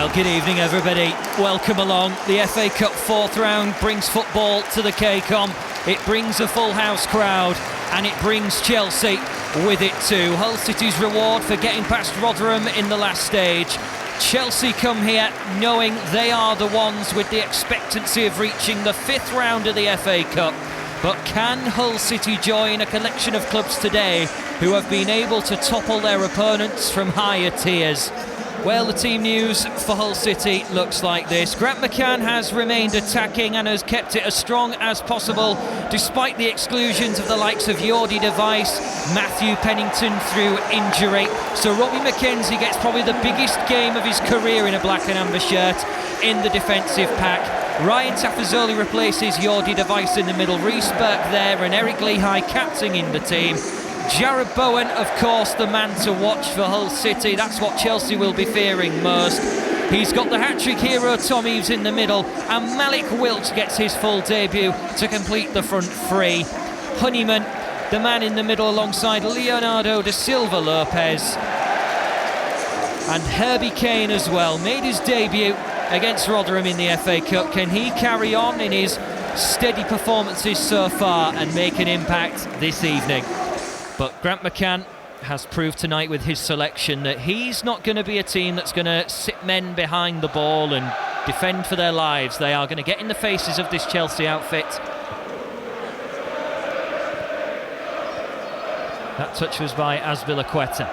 Well, good evening everybody, welcome along. The FA Cup fourth round brings football to the KCOM. It brings a full house crowd and it brings Chelsea with it too. Hull City's reward for getting past Rotherham in the last stage. Chelsea come here knowing they are the ones with the expectancy of reaching the fifth round of the FA Cup. But can Hull City join a collection of clubs today who have been able to topple their opponents from higher tiers? Well, the team news for Hull City looks like this. Grant McCann has remained attacking and has kept it as strong as possible despite the exclusions of the likes of Jordi Device, Matthew Pennington through injury. So Robbie McKenzie gets probably the biggest game of his career in a black and amber shirt in the defensive pack. Ryan Tafazoli replaces Jordi Device in the middle, Reece Burke there and Eric Lehigh captaining the team. Jarrod Bowen, of course, the man to watch for Hull City. That's what Chelsea will be fearing most. He's got the hat-trick hero Tom Eaves in the middle, and Malik Wilks gets his full debut to complete the front three. Honeyman, the man in the middle alongside Leonardo da Silva Lopez. And Herbie Kane as well, made his debut against Rotherham in the FA Cup. Can he carry on in his steady performances so far and make an impact this evening? But Grant McCann has proved tonight with his selection that he's not going to be a team that's going to sit men behind the ball and defend for their lives. They are going to get in the faces of this Chelsea outfit. That touch was by Azpilicueta.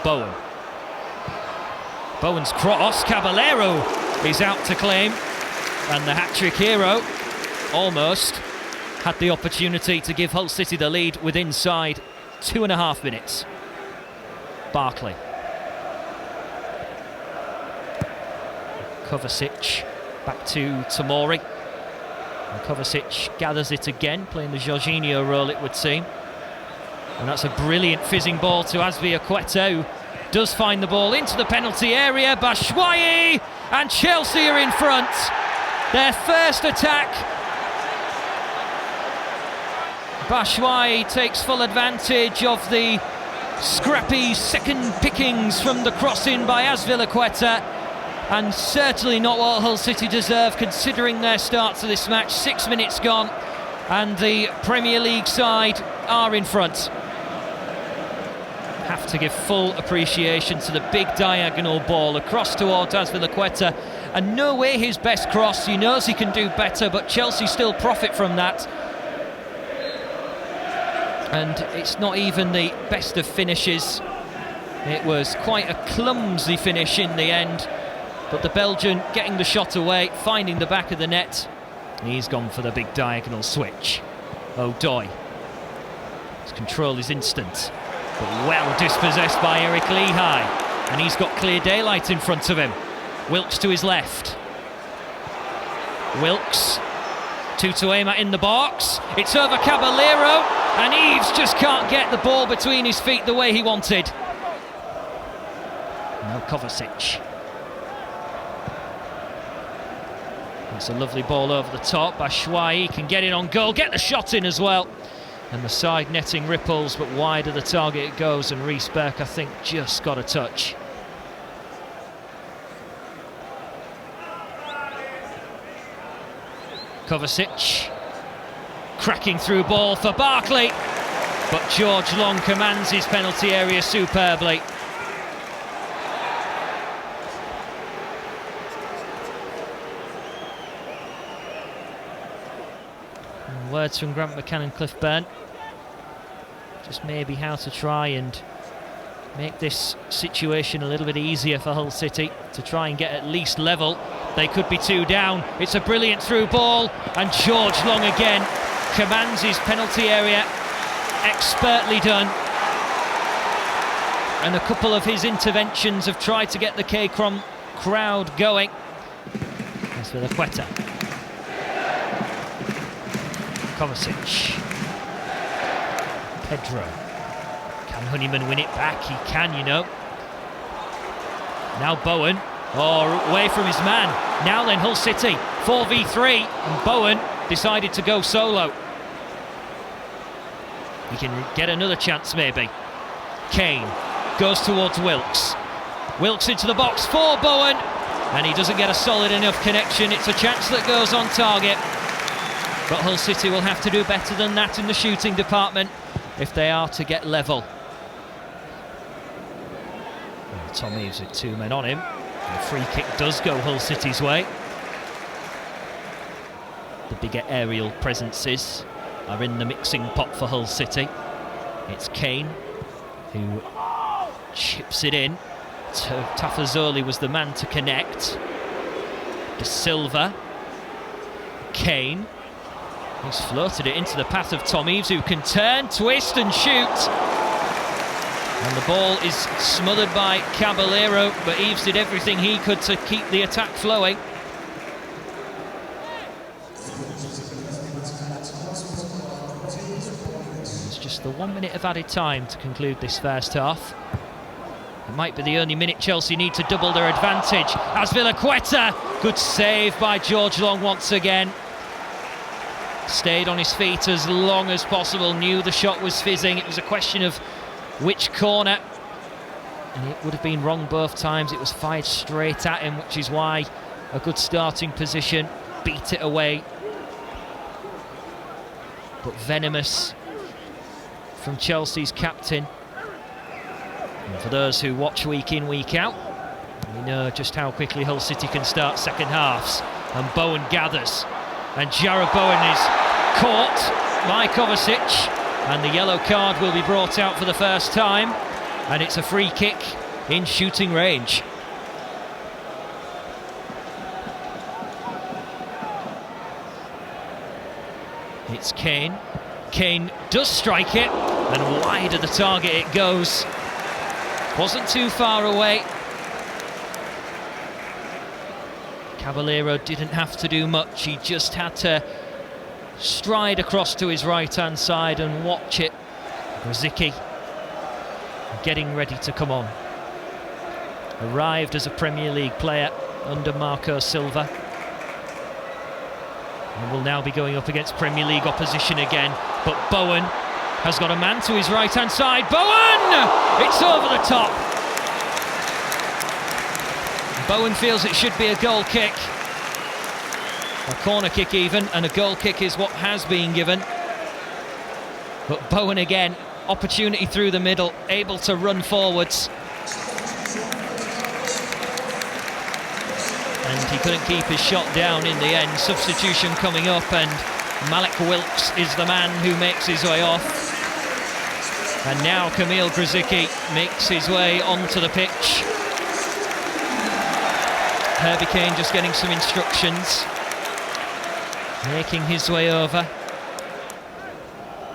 Bowen. Bowen's cross, Caballero is out to claim, and the hat-trick hero almost had the opportunity to give Hull City the lead with inside 2.5 minutes. Barkley. Kovacic back to Tomori. And Kovacic gathers it again, playing the Jorginho role it would seem. And that's a brilliant fizzing ball to Azpilicueta, who does find the ball into the penalty area. Batshuayi, and Chelsea are in front. Their first attack. Batshuayi takes full advantage of the scrappy second pickings from the crossing by Azpilicueta, and certainly not what Hull City deserve considering their start to this match. 6 minutes gone and the Premier League side are in front. Have to give full appreciation to the big diagonal ball across towards Azpilicueta, and no way his best cross. He knows he can do better, but Chelsea still profit from that. And it's not even the best of finishes. It was quite a clumsy finish in the end, but the Belgian getting the shot away, finding the back of the net. He's gone for the big diagonal switch. O'Doy. His control is instant, but well dispossessed by Eric Lehigh, and he's got clear daylight in front of him. Wilks to his left. Wilks, two to aim at in the box. It's over Caballero, and Eaves just can't get the ball between his feet the way he wanted. Now Kovacic. It's a lovely ball over the top. Batshuayi can get it on goal, get the shot in as well. And the side netting ripples, but wide of the target it goes, and Reece Burke, I think, just got a touch. Kovacic, cracking through ball for Barkley, but George Long commands his penalty area superbly. And words from Grant McCann and Cliff Byrne, just maybe how to try and make this situation a little bit easier for Hull City, to try and get at least level. They could be two down. It's a brilliant through ball, and George Long again commands his penalty area. Expertly done. And a couple of his interventions have tried to get the KCOM crowd going. That's with Azpilicueta. Kovacic. Pedro. Can Honeyman win it back? He can, you know. Now Bowen. Oh, away from his man. Now then, Hull City, 4v3, and Bowen decided to go solo. He can get another chance maybe. Kane goes towards Wilks. Wilks into the box for Bowen, and he doesn't get a solid enough connection. It's a chance that goes on target, but Hull City will have to do better than that in the shooting department if they are to get level. Well, Tom Eaves with 2 men on him. The free kick does go Hull City's way. The bigger aerial presences are in the mixing pot for Hull City. It's Kane who chips it in. Tafazoli was the man to connect. De Silva. Kane. He's floated it into the path of Tom Eaves, who can turn, twist and shoot. And the ball is smothered by Caballero, but Eaves did everything he could to keep the attack flowing. There's just the 1 minute of added time to conclude this first half. It might be the only minute Chelsea need to double their advantage. Azpilicueta, good save by George Long once again. Stayed on his feet as long as possible, knew the shot was fizzing. It was a question of which corner, and it would have been wrong both times. It was fired straight at him, which is why a good starting position, beat it away. But venomous from Chelsea's captain. And for those who watch week in, week out, we know just how quickly Hull City can start second halves. And Bowen gathers, and Jarrod Bowen is caught by Kovacic, and the yellow card will be brought out for the first time, and it's a free kick in shooting range. It's Kane. Kane does strike it, and wide of the target it goes. Wasn't too far away. Caballero didn't have to do much, he just had to stride across to his right-hand side and watch it. Grzycki getting ready to come on. Arrived as a Premier League player under Marco Silva, and will now be going up against Premier League opposition again. But Bowen has got a man to his right-hand side. Bowen! It's over the top. Bowen feels it should be a goal kick. A corner kick even, and a goal kick is what has been given. But Bowen again, opportunity through the middle, able to run forwards. And he couldn't keep his shot down in the end. Substitution coming up, and Malik Wilks is the man who makes his way off. And now Kamil Grzycki makes his way onto the pitch. Herbie Kane just getting some instructions, making his way over.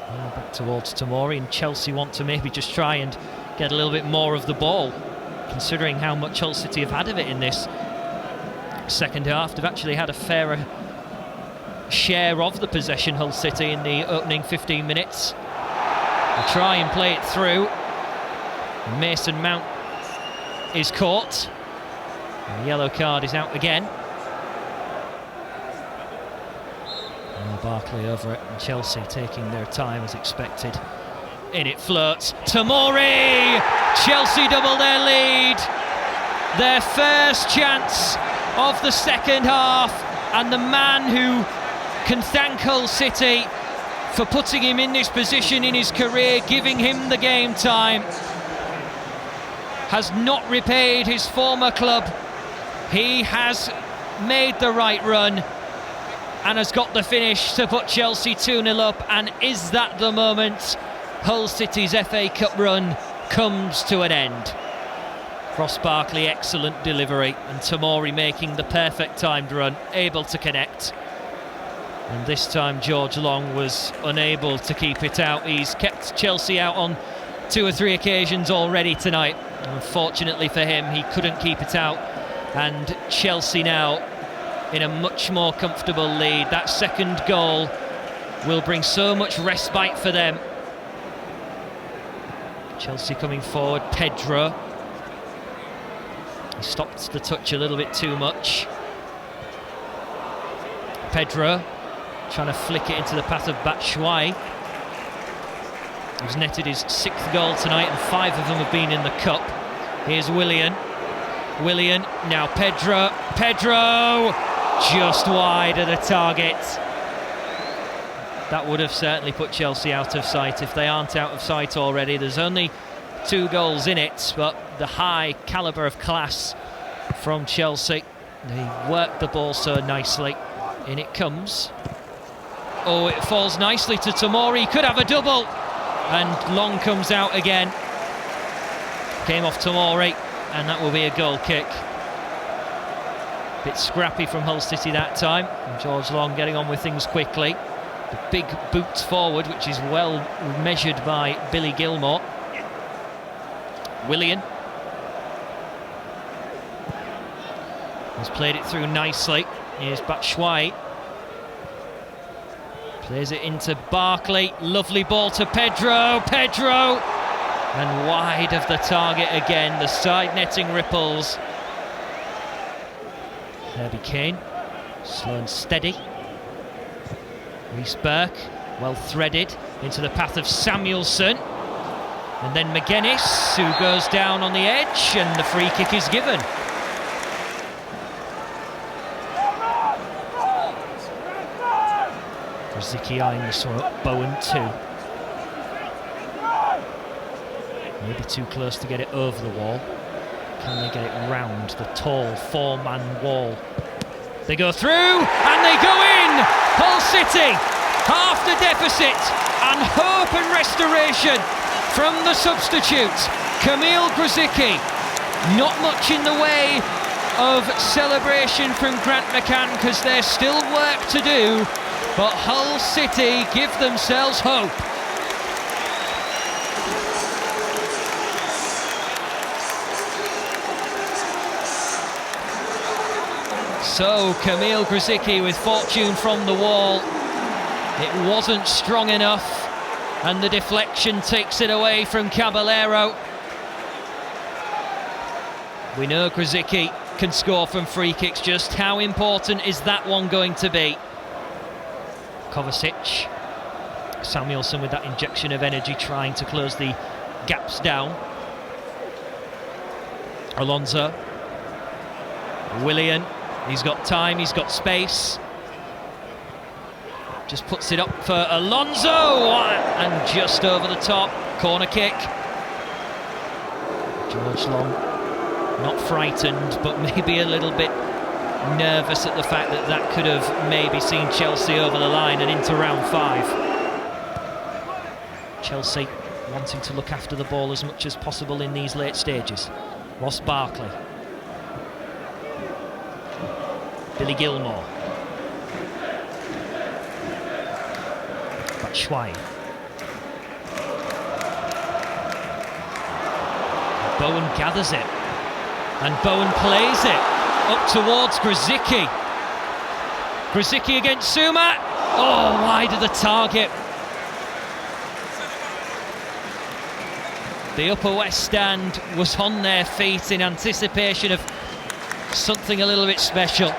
Well, back towards Tomori, and Chelsea want to maybe just try and get a little bit more of the ball, considering how much Hull City have had of it in this second half. They've actually had a fairer share of the possession, Hull City, in the opening 15 minutes. They try and play it through. Mason Mount is caught. And the yellow card is out again. Barkley over it, and Chelsea taking their time as expected. In it floats. Tomori! Chelsea double their lead. Their first chance of the second half, and the man who can thank Hull City for putting him in this position in his career, giving him the game time, has not repaid his former club. He has made the right run and has got the finish to put Chelsea 2-0 up. And is that the moment Hull City's FA Cup run comes to an end? Ross Barkley, excellent delivery, and Tomori making the perfect timed run, able to connect. And this time George Long was unable to keep it out. He's kept Chelsea out on 2 or 3 occasions already tonight. Unfortunately for him, he couldn't keep it out, and Chelsea now in a much more comfortable lead. That second goal will bring so much respite for them. Chelsea coming forward. Pedro, he stopped the touch a little bit too much. Pedro trying to flick it into the path of Batshuayi, who's netted his 6th goal tonight, and 5 of them have been in the cup. Here's Willian, Willian, now Pedro, just wide of the target. That would have certainly put Chelsea out of sight if they aren't out of sight already. There's only 2 goals in it, but the high calibre of class from Chelsea. They worked the ball so nicely. In it comes. Oh, it falls nicely to Tomori. Could have a double. And Long comes out again. Came off Tomori, and that will be a goal kick. Bit scrappy from Hull City that time. And George Long getting on with things quickly. The big boot forward, which is well measured by Billy Gilmore. Willian. He's played it through nicely. Here's Batshuayi. Plays it into Barkley. Lovely ball to Pedro. And wide of the target again. The side netting ripples. Herbie Kane. Slow and steady. Reece Burke. Well threaded into the path of Samuelson. And then McGuinness, who goes down on the edge, and the free kick is given. Zicky eyeing this one up. Bowen too. Maybe too close to get it over the wall. Can they get it round the tall 4-man wall? They go through and they go in! Hull City, half the deficit, and hope and restoration from the substitute, Kamil Grzycki. Not much in the way of celebration from Grant McCann because there's still work to do. But Hull City give themselves hope. So Kamil Grzycki with fortune from the wall. It wasn't strong enough, and the deflection takes it away from Caballero. We know Grzycki can score from free kicks. Just how important is that one going to be? Kovacic. Samuelson with that injection of energy, trying to close the gaps down. Alonso. Willian. He's got time, he's got space. Just puts it up for Alonso, and just over the top. Corner kick. George Long not frightened, but maybe a little bit nervous at the fact that that could have maybe seen Chelsea over the line and into round 5. Chelsea wanting to look after the ball as much as possible in these late stages. Ross Barkley. Billy Gilmore. Batshuayi. Bowen gathers it, and Bowen plays it up towards Grzycki. Grzycki against Suma. Oh, wide of the target. The Upper West Stand was on their feet in anticipation of something a little bit special.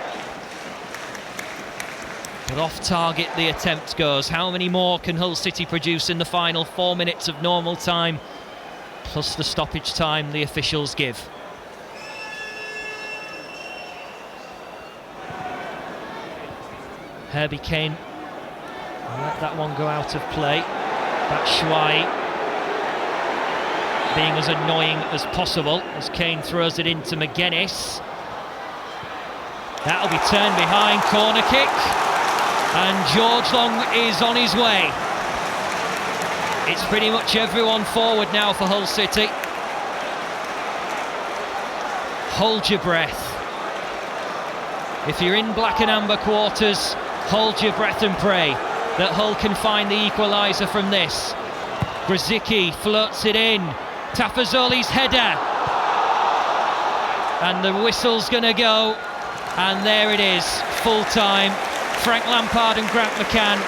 But off target the attempt goes. How many more can Hull City produce in the final 4 minutes of normal time, plus the stoppage time the officials give? Herbie Kane let that one go out of play. Batshuayi being as annoying as possible as Kane throws it into McGuinness. That'll be turned behind, corner kick, and George Long is on his way. It's pretty much everyone forward now for Hull City. Hold your breath. If you're in black and amber quarters, hold your breath and pray that Hull can find the equaliser from this. Grzycki floats it in. Tafazoli's header. And the whistle's going to go. And there it is, full time. Frank Lampard and Grant McCann,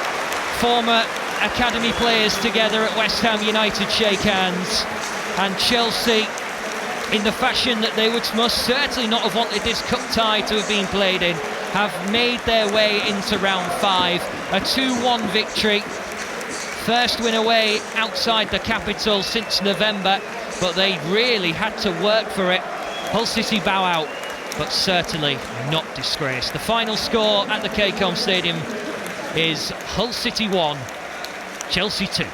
former academy players together at West Ham United, shake hands. And Chelsea, in the fashion that they would most certainly not have wanted this cup tie to have been played in, have made their way into round 5. A 2-1 victory. First win away outside the capital since November, but they really had to work for it. Hull City bow out, but certainly not disgraced. The final score at the KCOM Stadium is Hull City 1, Chelsea 2.